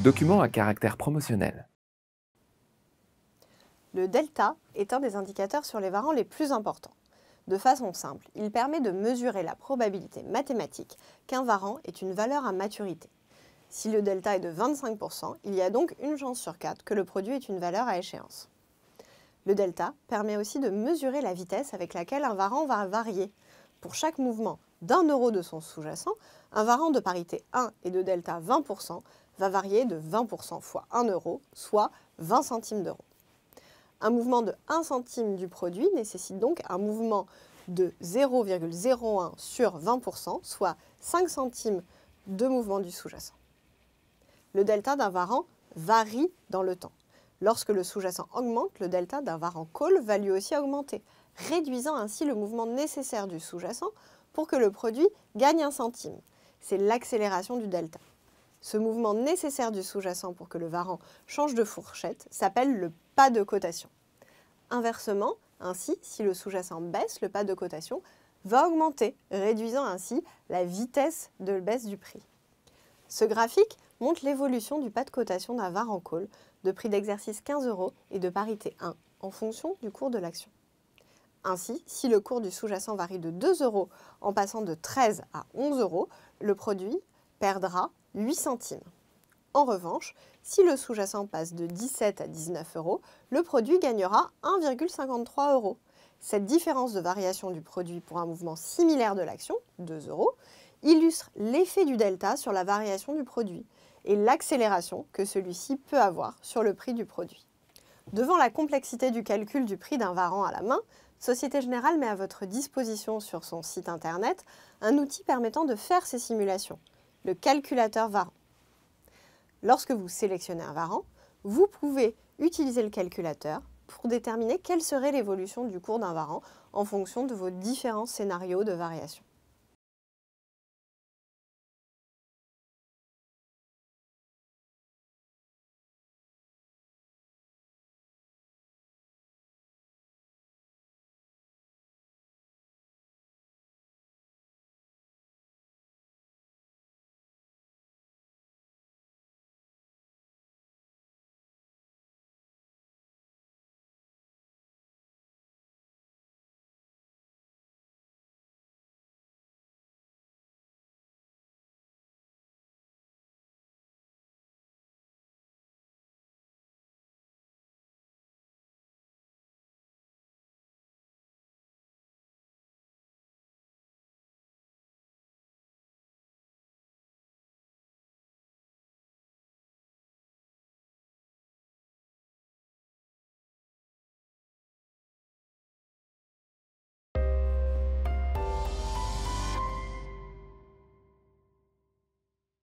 Document à caractère promotionnel. Le delta est un des indicateurs sur les varants les plus importants. De façon simple, il permet de mesurer la probabilité mathématique qu'un varant est une valeur à maturité. Si le delta est de 25%, il y a donc une chance sur 4 que le produit est une valeur à échéance. Le delta permet aussi de mesurer la vitesse avec laquelle un varant va varier. Pour chaque mouvement d'1 € de son sous-jacent, un varant de parité 1 et de delta 20% va varier de 20% fois 1 €, soit 20 centimes d'euros. Un mouvement de 1 centime du produit nécessite donc un mouvement de 0,01 sur 20%, soit 5 centimes de mouvement du sous-jacent. Le delta d'un varant varie dans le temps. Lorsque le sous-jacent augmente, le delta d'un varant call va lui aussi augmenter, réduisant ainsi le mouvement nécessaire du sous-jacent pour que le produit gagne 1 centime. C'est l'accélération du delta. Ce mouvement nécessaire du sous-jacent pour que le varant change de fourchette s'appelle le pas de cotation. Inversement, ainsi, si le sous-jacent baisse, le pas de cotation va augmenter, réduisant ainsi la vitesse de baisse du prix. Ce graphique montre l'évolution du pas de cotation d'un varant call de prix d'exercice 15 € et de parité 1 en fonction du cours de l'action. Ainsi, si le cours du sous-jacent varie de 2 € en passant de 13 à 11 €, le produit perdra 8 centimes. En revanche, si le sous-jacent passe de 17 à 19 €, le produit gagnera 1,53 €. Cette différence de variation du produit pour un mouvement similaire de l'action, 2 €, illustre l'effet du delta sur la variation du produit et l'accélération que celui-ci peut avoir sur le prix du produit. Devant la complexité du calcul du prix d'un varant à la main, Société Générale met à votre disposition sur son site internet un outil permettant de faire ces simulations, le calculateur varant. Lorsque vous sélectionnez un varant, vous pouvez utiliser le calculateur pour déterminer quelle serait l'évolution du cours d'un varant en fonction de vos différents scénarios de variation.